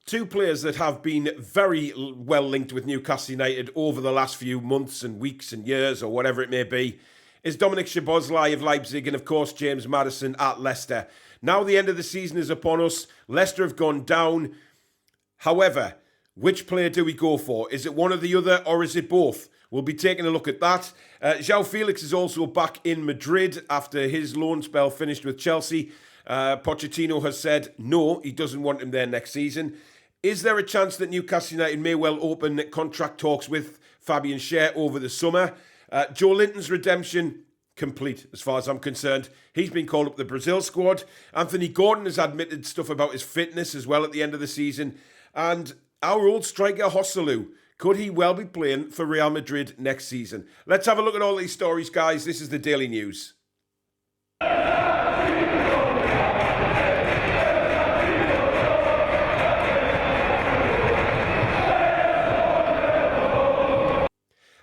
two players that have been very well linked with Newcastle United over the last few months and weeks and years or whatever it may be is Dominic Szoboszlai of Leipzig and, of course, James Maddison at Leicester. Now the end of the season is upon us. Leicester have gone down. However, which player do we go for? Is it one or the other, or is it both? We'll be taking a look at that. Joao Felix is also back in Madrid after his loan spell finished with Chelsea. Pochettino has said no, he doesn't want him there next season. Is there a chance that Newcastle United may well open contract talks with Fabian Schar over the summer? Joelinton's redemption, complete as far as I'm concerned. He's been called up to the Brazil squad. Anthony Gordon has admitted stuff about his fitness as well at the end of the season. And our old striker Joselu, could he well be playing for Real Madrid next season? Let's have a look at all these stories, guys. This is the Daily News.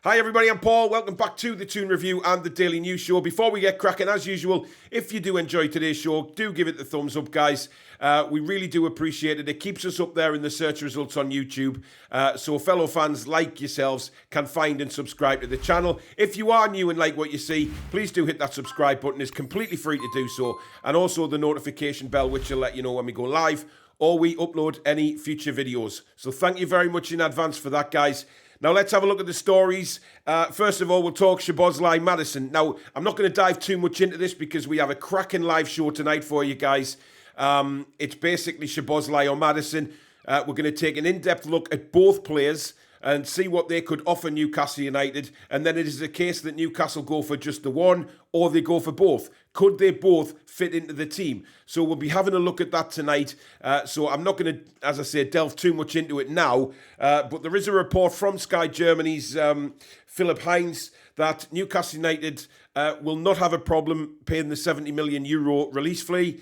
Hi everybody, I'm Paul. Welcome back to the Toon Review and the Daily News Show. Before we get cracking, as usual, if you do enjoy today's show, do give it the thumbs up, guys. We really do appreciate it. It keeps us up there in the search results on YouTube, so fellow fans like yourselves can find and subscribe to the channel. If you are new and like what you see, please do hit that subscribe button. It's completely free to do so. And also the notification bell, which will let you know when we go live or we upload any future videos. So thank you very much in advance for that, guys. Now, let's have a look at the stories. First of all, we'll talk Szoboszlai and Maddison. Now, I'm not going to dive too much into this because we have a cracking live show tonight for you guys. It's basically Szoboszlai or Maddison. We're going to take an in-depth look at both players and see what they could offer Newcastle United. And then it is a case that Newcastle go for just the one or they go for both. Could they both fit into the team? So we'll be having a look at that tonight. So I'm not going to, as I say, delve too much into it now. But there is a report from Sky Germany's Philipp Heinz that Newcastle United will not have a problem paying the €70 million release fee,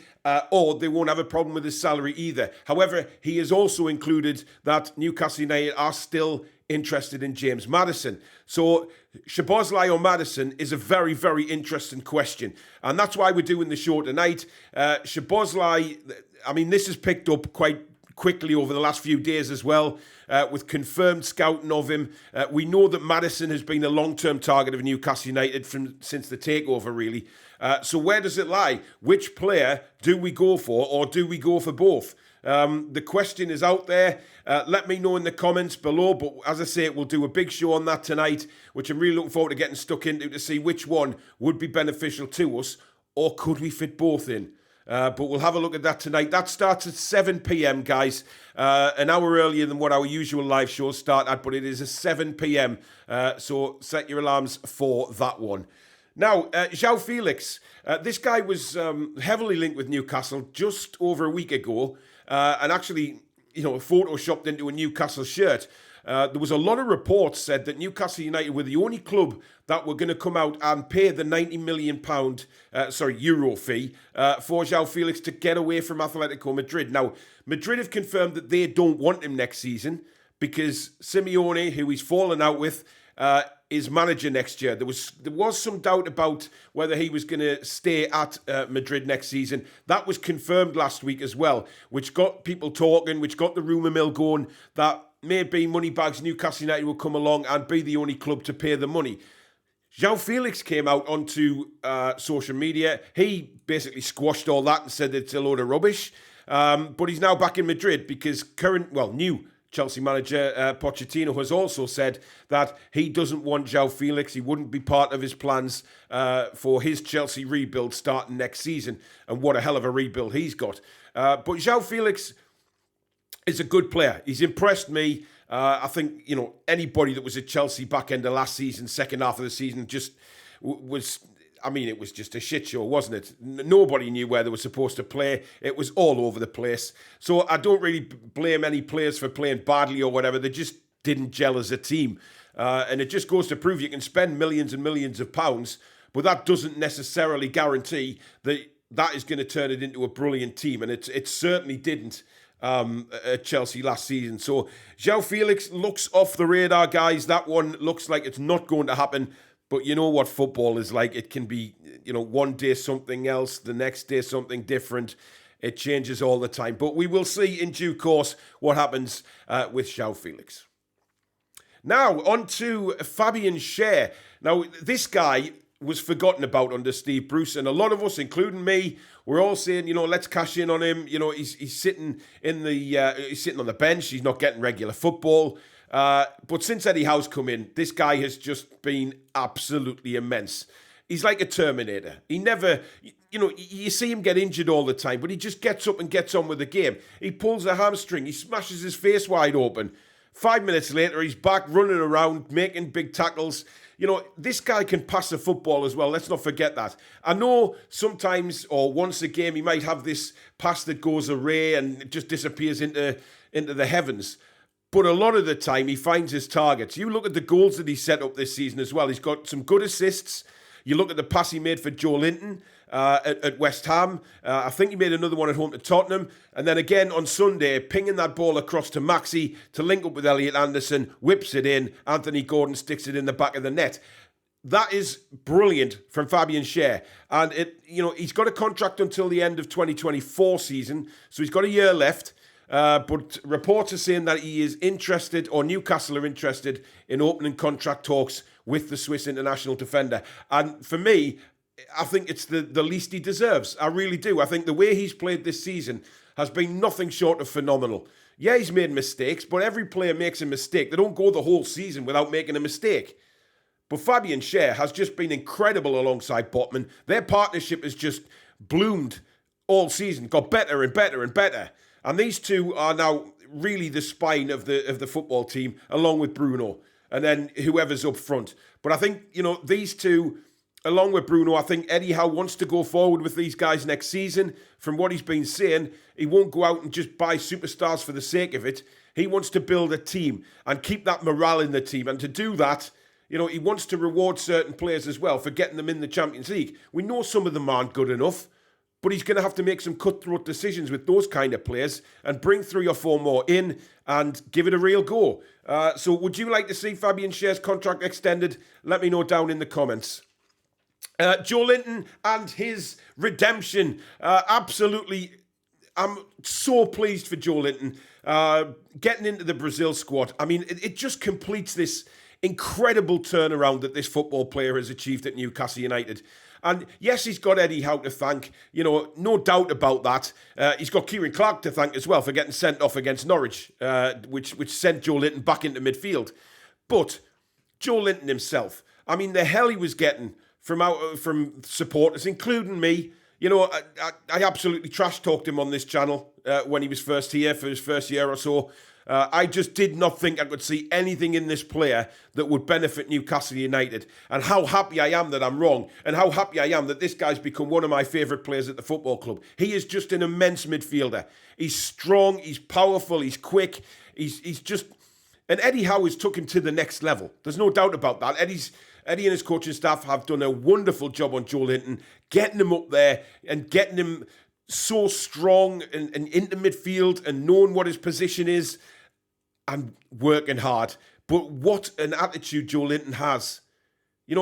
or they won't have a problem with his salary either. However, he has also included that Newcastle United are still interested in James Maddison. So Szoboszlai or Maddison is a very, very interesting question. And that's why we're doing the show tonight. Szoboszlai, I mean, this has picked up quite quickly over the last few days as well, with confirmed scouting of him. We know that Maddison has been a long-term target of Newcastle United since the takeover, really. So where does it lie? Which player do we go for, or do we go for both? The question is out there. Let me know in the comments below. But as I say, we'll do a big show on that tonight, which I'm really looking forward to getting stuck into to see which one would be beneficial to us, or could we fit both in? But we'll have a look at that tonight. That starts at 7 p.m, guys. An hour earlier than what our usual live shows start at, but it is at 7 p.m. So set your alarms for that one. Now, Joao Felix. This guy was heavily linked with Newcastle just over a week ago. And actually, photoshopped into a Newcastle shirt. There was a lot of reports said that Newcastle United were the only club that were going to come out and pay the €90 million euro fee for Joao Felix to get away from Atletico Madrid. Now, Madrid have confirmed that they don't want him next season because Simeone, who he's fallen out with, is manager next year. There was some doubt about whether he was going to stay at Madrid next season. That was confirmed last week as well, which got people talking, which got the rumour mill going that maybe Moneybags Newcastle United will come along and be the only club to pay the money. Joao Felix came out onto social media. He basically squashed all that and said it's a load of rubbish. But he's now back in Madrid because new Chelsea manager Pochettino has also said that he doesn't want Joao Felix. He wouldn't be part of his plans for his Chelsea rebuild starting next season. And what a hell of a rebuild he's got. But Joao Felix is a good player. He's impressed me. I think, anybody that was at Chelsea back end of last season, second half of the season, just was... it was just a shit show, wasn't it? Nobody knew where they were supposed to play. It was all over the place. So I don't really blame any players for playing badly or whatever. They just didn't gel as a team. And it just goes to prove you can spend millions and millions of pounds, but that doesn't necessarily guarantee that is going to turn it into a brilliant team. And it certainly didn't at Chelsea last season. So Joao Felix looks off the radar, guys. That one looks like it's not going to happen. But you know what football is like. It can be, one day something else, the next day something different. It changes all the time. But we will see in due course what happens with Joao Felix. Now, on to Fabian Schar. Now, this guy was forgotten about under Steve Bruce, and a lot of us, including me, we're all saying, let's cash in on him. He's sitting in the he's sitting on the bench. He's not getting regular football. But since Eddie Howe's come in, this guy has just been absolutely immense. He's like a Terminator. He never, you see him get injured all the time, but he just gets up and gets on with the game. He pulls a hamstring. He smashes his face wide open. 5 minutes later, he's back running around, making big tackles. This guy can pass the football as well. Let's not forget that. I know sometimes or once a game he might have this pass that goes array and it just disappears into the heavens. But a lot of the time he finds his targets. You look at the goals that he set up this season as well. He's got some good assists. You look at the pass he made for Joelinton at West Ham. I think he made another one at home to Tottenham. And then again on Sunday, pinging that ball across to Maxi to link up with Elliot Anderson, whips it in. Anthony Gordon sticks it in the back of the net. That is brilliant from Fabian Schar. And he's got a contract until the end of 2024 season. So he's got a year left. But reports are saying that he is interested, or Newcastle are interested, in opening contract talks with the Swiss international defender. And for me, I think it's the least he deserves. I really do. I think the way he's played this season has been nothing short of phenomenal. Yeah, he's made mistakes, but every player makes a mistake. They don't go the whole season without making a mistake. But Fabian Schar has just been incredible alongside Botman. Their partnership has just bloomed all season, got better and better and better. And these two are now really the spine of the football team, along with Bruno, and then whoever's up front. But I think, these two, along with Bruno, I think Eddie Howe wants to go forward with these guys next season. From what he's been saying, he won't go out and just buy superstars for the sake of it. He wants to build a team and keep that morale in the team. And to do that, he wants to reward certain players as well for getting them in the Champions League. We know some of them aren't good enough, but he's going to have to make some cutthroat decisions with those kind of players and bring 3 or 4 more in and give it a real go. So would you like to see Fabian Schar's contract extended? Let me know down in the comments. Joelinton and his redemption. Absolutely, I'm so pleased for Joelinton getting into the Brazil squad. I mean, it just completes this incredible turnaround that this football player has achieved at Newcastle United. And yes, he's got Eddie Howe to thank, no doubt about that. He's got Kieran Clark to thank as well for getting sent off against Norwich, which sent Joelinton back into midfield. But Joelinton himself, I mean, the hell he was getting from supporters, including me. I absolutely trash-talked him on this channel when he was first here for his first year or so. I just did not think I could see anything in this player that would benefit Newcastle United. And how happy I am that I'm wrong. And how happy I am that this guy's become one of my favourite players at the football club. He is just an immense midfielder. He's strong, he's powerful, he's quick. He's just... And Eddie Howe has took him to the next level. There's no doubt about that. Eddie and his coaching staff have done a wonderful job on Joelinton, getting him up there and getting him so strong and into midfield and knowing what his position is and working hard. But what an attitude Joelinton has.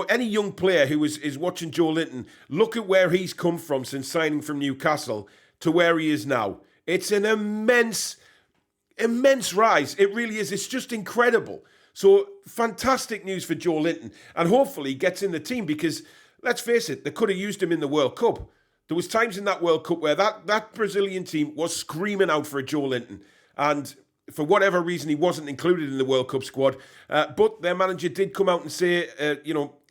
Any young player who is watching Joelinton, look at where he's come from since signing from Newcastle to where he is now. It's an immense rise. It really is. It's just incredible. So fantastic news for Joelinton, and hopefully he gets in the team, because let's face it, they could have used him in the World Cup. There was times in that World Cup where that Brazilian team was screaming out for a Joelinton, and for whatever reason he wasn't included in the World Cup squad. But their manager did come out and say,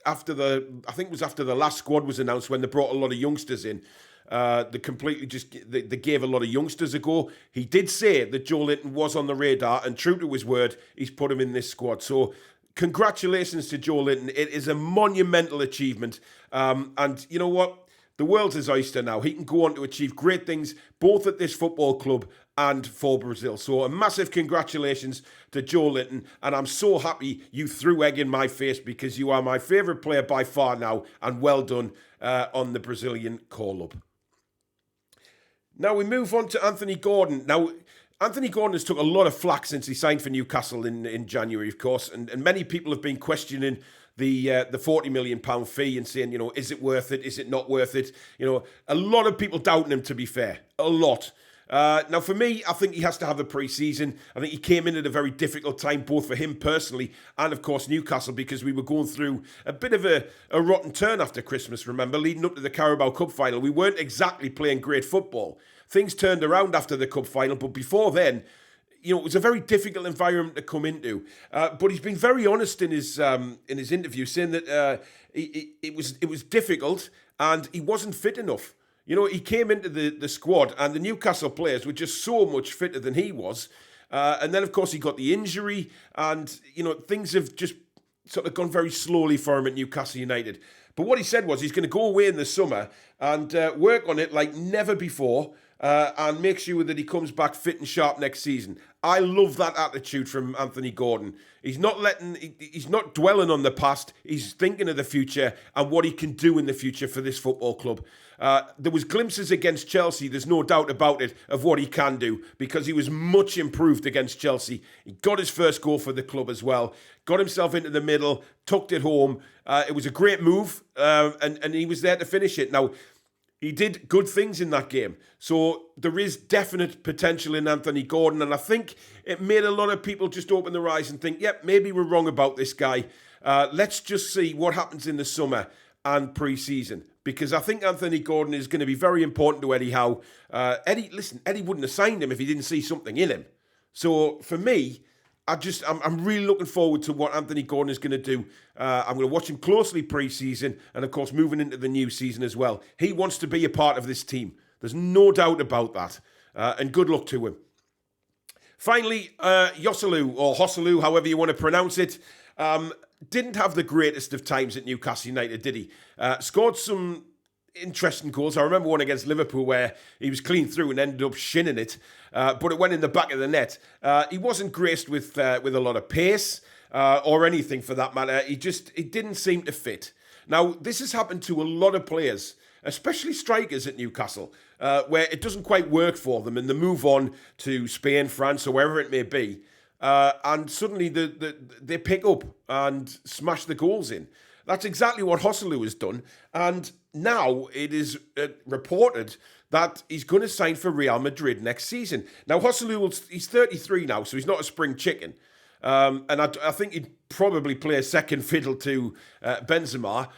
after the last squad was announced, when they brought a lot of youngsters in, they gave a lot of youngsters a go. He did say that Joelinton was on the radar, and true to his word, he's put him in this squad. So congratulations to Joelinton. It is a monumental achievement. And you know what? The world's his oyster now. He can go on to achieve great things, both at this football club and for Brazil. So a massive congratulations to Joelinton. And I'm so happy you threw egg in my face, because you are my favourite player by far now. And well done on the Brazilian call-up. Now we move on to Anthony Gordon. Now, Anthony Gordon has took a lot of flack since he signed for Newcastle in January, of course, and many people have been questioning the £40 million fee and saying, you know, is it worth it? Is it not worth it? You know, a lot of people doubting him, to be fair. A lot. Now, for me, I think he has to have a pre-season. I think he came in at a very difficult time, both for him personally and, of course, Newcastle, because we were going through a bit of a rotten turn after Christmas, remember, leading up to the Carabao Cup final. We weren't exactly playing great football. Things turned around after the Cup final, but before then, you know, it was a very difficult environment to come into. But he's been very honest in his interview, saying that it was difficult and he wasn't fit enough. You know, he came into the squad and the Newcastle players were just so much fitter than he was. And then, of course, he got the injury and, you know, things have just sort of gone very slowly for him at Newcastle United. But what he said was he's going to go away in the summer and work on it like never before and make sure that he comes back fit and sharp next season. I love that attitude from Anthony Gordon. He's not dwelling on the past. He's thinking of the future and what he can do in the future for this football club. There was glimpses against Chelsea, there's no doubt about it, of what he can do because he was much improved against Chelsea. He got his first goal for the club as well, got himself into the middle, tucked it home. It was a great move and he was there to finish it. Now, he did good things in that game. So there is definite potential in Anthony Gordon. And I think it made a lot of people just open their eyes and think, yep, maybe we're wrong about this guy. Let's just see what happens in the summer and pre-season. Because I think Anthony Gordon is going to be very important to Eddie Howe. Eddie wouldn't have signed him if he didn't see something in him. So for me, I'm really looking forward to what Anthony Gordon is going to do. I'm going to watch him closely pre-season and, of course, moving into the new season as well. He wants to be a part of this team. There's no doubt about that. And good luck to him. Finally, Joselu, or Joselu, however you want to pronounce it, didn't have the greatest of times at Newcastle United, did he? Scored some interesting goals. I remember one against Liverpool where he was clean through and ended up shinning it, but it went in the back of the net. He wasn't graced with a lot of pace or anything for that matter. It didn't seem to fit. Now, this has happened to a lot of players, especially strikers at Newcastle, where it doesn't quite work for them and they move on to Spain, France, or wherever it may be. And suddenly they pick up and smash the goals in. That's exactly what Joselu has done. And now it is reported that he's going to sign for Real Madrid next season. Now, Joselu, he's 33 now, so he's not a spring chicken. And I think he'd probably play a second fiddle to Benzema,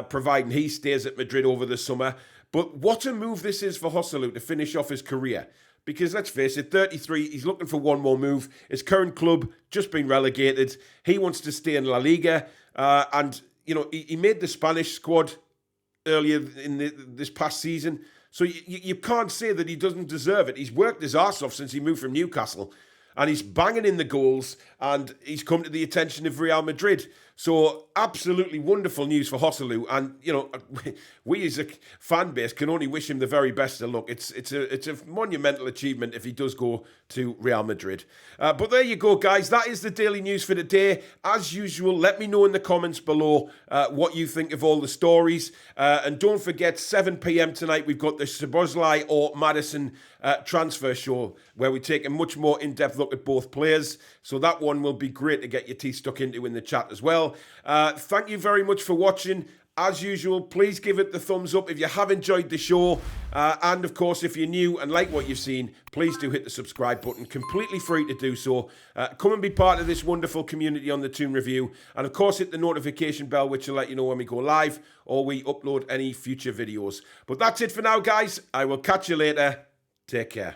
providing he stays at Madrid over the summer. But what a move this is for Joselu to finish off his career. Because let's face it, 33, he's looking for one more move. His current club just been relegated. He wants to stay in La Liga. And, you know, he made the Spanish squad earlier in this past season. So you can't say that he doesn't deserve it. He's worked his arse off since he moved from Newcastle. And he's banging in the goals. And he's come to the attention of Real Madrid. So absolutely wonderful news for Joselu. And, you know, we as a fan base can only wish him the very best of luck. It's a monumental achievement if he does go to Real Madrid. But there you go, guys. That is the daily news for today. As usual, let me know in the comments below what you think of all the stories. And don't forget, 7 p.m. tonight, we've got the Szoboszlai or Maddison transfer show, where we take a much more in-depth look at both players. So that one will be great to get your teeth stuck into in the chat as well. Thank you very much for watching. As usual, please give it the thumbs up if you have enjoyed the show. And of course, if you're new and like what you've seen, please do hit the subscribe button. Completely free to do so. Come and be part of this wonderful community on the Toon Review. And of course, hit the notification bell, which will let you know when we go live or we upload any future videos. But that's it for now, guys. I will catch you later. Take care.